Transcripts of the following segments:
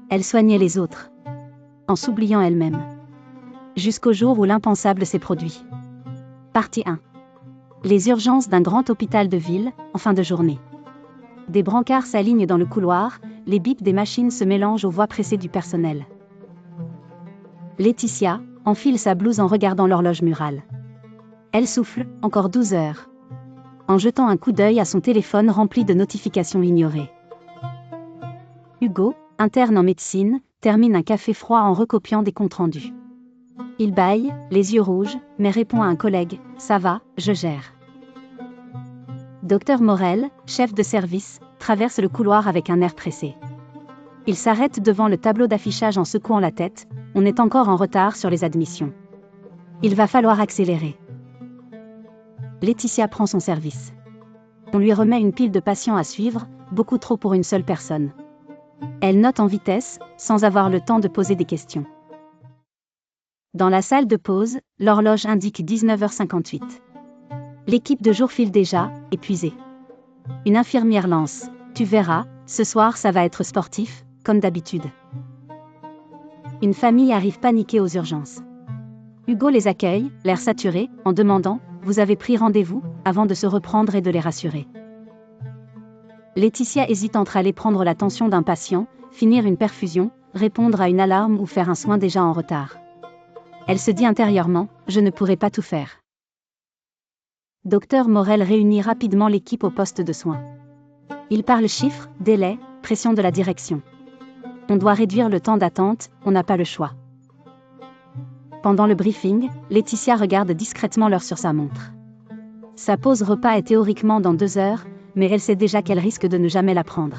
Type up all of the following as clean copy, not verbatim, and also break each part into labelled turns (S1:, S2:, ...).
S1: Elle soignait les autres, en s'oubliant elle-même. Jusqu'au jour où l'impensable s'est produit. Partie 1. Les urgences d'un grand hôpital de ville, en fin de journée. Des brancards s'alignent dans le couloir, les bips des machines se mélangent aux voix pressées du personnel. Laetitia enfile sa blouse en regardant l'horloge murale. Elle souffle, encore 12 heures. En jetant un coup d'œil à son téléphone rempli de notifications ignorées. Hugo, interne en médecine, termine un café froid en recopiant des comptes rendus. Il bâille, les yeux rouges, mais répond à un collègue, « Ça va, je gère ». Dr Morel, chef de service, traverse le couloir avec un air pressé. Il s'arrête devant le tableau d'affichage en secouant la tête, on est encore en retard sur les admissions. Il va falloir accélérer. Laetitia prend son service. On lui remet une pile de patients à suivre, beaucoup trop pour une seule personne. Elle note en vitesse, sans avoir le temps de poser des questions. Dans la salle de pause, l'horloge indique 19h58. L'équipe de jour file déjà, épuisée. Une infirmière lance, « Tu verras, ce soir ça va être sportif, comme d'habitude ». Une famille arrive paniquée aux urgences. Hugo les accueille, l'air saturé, en demandant « Vous avez pris rendez-vous » avant de se reprendre et de les rassurer. Laetitia hésite entre aller prendre la tension d'un patient, finir une perfusion, répondre à une alarme ou faire un soin déjà en retard. Elle se dit intérieurement, je ne pourrai pas tout faire. Dr Morel réunit rapidement l'équipe au poste de soins. Il parle chiffres, délais, pression de la direction. On doit réduire le temps d'attente, on n'a pas le choix. Pendant le briefing, Laetitia regarde discrètement l'heure sur sa montre. Sa pause repas est théoriquement dans 2 heures, mais elle sait déjà qu'elle risque de ne jamais la prendre.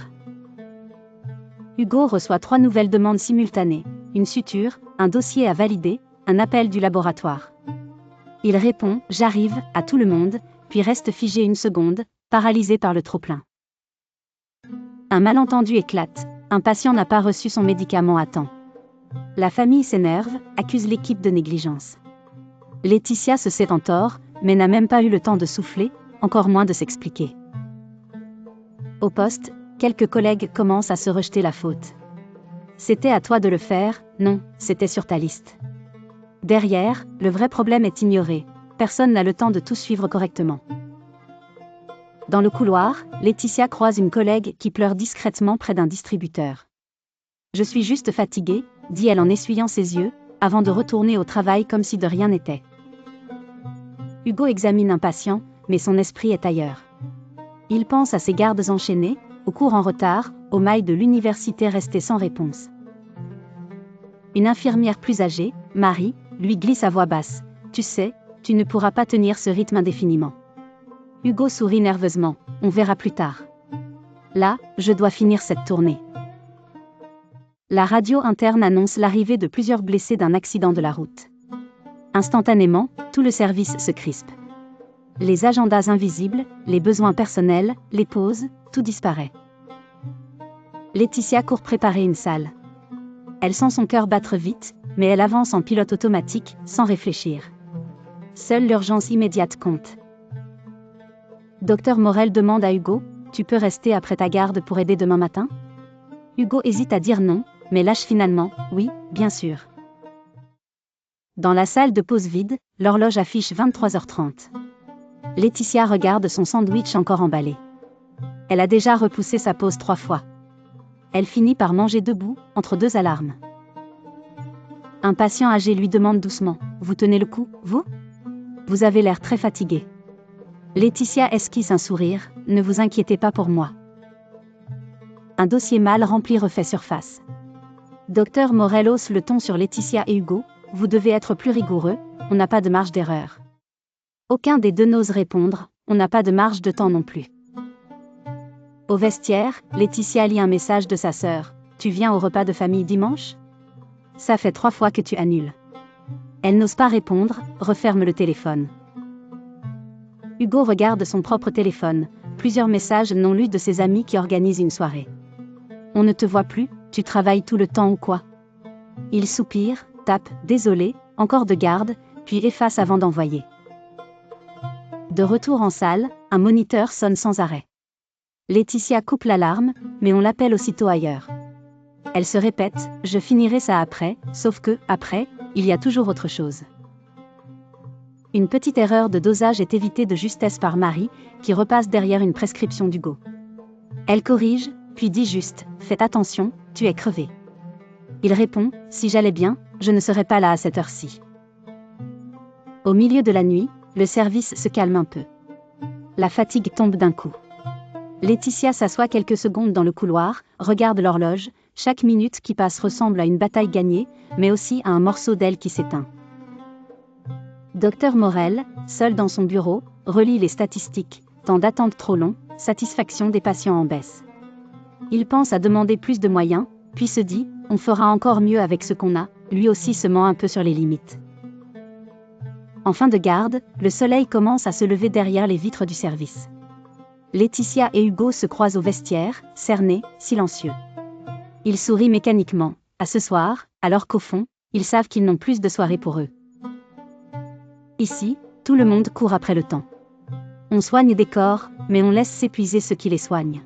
S1: Hugo reçoit 3 nouvelles demandes simultanées, une suture, un dossier à valider, un appel du laboratoire. Il répond « J'arrive » à tout le monde, puis reste figé une seconde, paralysé par le trop-plein. Un malentendu éclate, un patient n'a pas reçu son médicament à temps. La famille s'énerve, accuse l'équipe de négligence. Laetitia se sait en tort, mais n'a même pas eu le temps de souffler, encore moins de s'expliquer. Au poste, quelques collègues commencent à se rejeter la faute. C'était à toi de le faire, non, c'était sur ta liste. Derrière, le vrai problème est ignoré, personne n'a le temps de tout suivre correctement. Dans le couloir, Laetitia croise une collègue qui pleure discrètement près d'un distributeur. « Je suis juste fatiguée », dit-elle en essuyant ses yeux, avant de retourner au travail comme si de rien n'était. Hugo examine un patient, mais son esprit est ailleurs. Il pense à ses gardes enchaînés, aux cours en retard, aux mails de l'université restées sans réponse. Une infirmière plus âgée, Marie, lui glisse à voix basse, « Tu sais, tu ne pourras pas tenir ce rythme indéfiniment. » Hugo sourit nerveusement, « On verra plus tard. Là, je dois finir cette tournée. » La radio interne annonce l'arrivée de plusieurs blessés d'un accident de la route. Instantanément, tout le service se crispe. Les agendas invisibles, les besoins personnels, les pauses, tout disparaît. Laetitia court préparer une salle. Elle sent son cœur battre vite, mais elle avance en pilote automatique, sans réfléchir. Seule l'urgence immédiate compte. Dr Morel demande à Hugo, « Tu peux rester après ta garde pour aider demain matin ?» Hugo hésite à dire non, mais lâche finalement, « Oui, bien sûr. » Dans la salle de pause vide, l'horloge affiche 23h30. Laetitia regarde son sandwich encore emballé. Elle a déjà repoussé sa pause 3 fois. Elle finit par manger debout, entre 2 alarmes. Un patient âgé lui demande doucement, « Vous tenez le coup, vous ? Vous avez l'air très fatigué. » Laetitia esquisse un sourire, « Ne vous inquiétez pas pour moi. » Un dossier mal rempli refait surface. Dr Morel hausse le ton sur Laetitia et Hugo, « Vous devez être plus rigoureux, on n'a pas de marge d'erreur. » Aucun des deux n'ose répondre, on n'a pas de marge de temps non plus. Au vestiaire, Laetitia lit un message de sa sœur, « Tu viens au repas de famille dimanche ? Ça fait 3 fois que tu annules. » Elle n'ose pas répondre, referme le téléphone. Hugo regarde son propre téléphone, plusieurs messages non lus de ses amis qui organisent une soirée. « On ne te voit plus, tu travailles tout le temps ou quoi ?» Il soupire, tape « Désolé », encore de garde, puis efface avant d'envoyer. De retour en salle, un moniteur sonne sans arrêt. Laetitia coupe l'alarme, mais on l'appelle aussitôt ailleurs. Elle se répète, je finirai ça après, sauf que, après, il y a toujours autre chose. Une petite erreur de dosage est évitée de justesse par Marie, qui repasse derrière une prescription d'Hugo. Elle corrige, puis dit juste, faites attention, tu es crevé. Il répond, si j'allais bien, je ne serais pas là à cette heure-ci. Au milieu de la nuit, le service se calme un peu. La fatigue tombe d'un coup. Laetitia s'assoit quelques secondes dans le couloir, regarde l'horloge, chaque minute qui passe ressemble à une bataille gagnée, mais aussi à un morceau d'elle qui s'éteint. Docteur Morel, seul dans son bureau, relit les statistiques, temps d'attente trop long, satisfaction des patients en baisse. Il pense à demander plus de moyens, puis se dit, on fera encore mieux avec ce qu'on a, lui aussi se ment un peu sur les limites. En fin de garde, le soleil commence à se lever derrière les vitres du service. Laetitia et Hugo se croisent au vestiaire, cernés, silencieux. Ils sourient mécaniquement, à ce soir, alors qu'au fond, ils savent qu'ils n'ont plus de soirée pour eux. Ici, tout le monde court après le temps. On soigne des corps, mais on laisse s'épuiser ceux qui les soignent.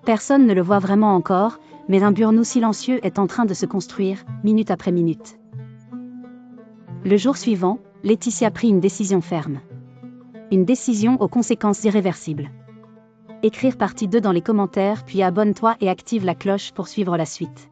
S1: Personne ne le voit vraiment encore, mais un burn-out silencieux est en train de se construire, minute après minute. Le jour suivant, Laetitia prit une décision ferme. Une décision aux conséquences irréversibles. Écrire partie 2 dans les commentaires puis abonne-toi et active la cloche pour suivre la suite.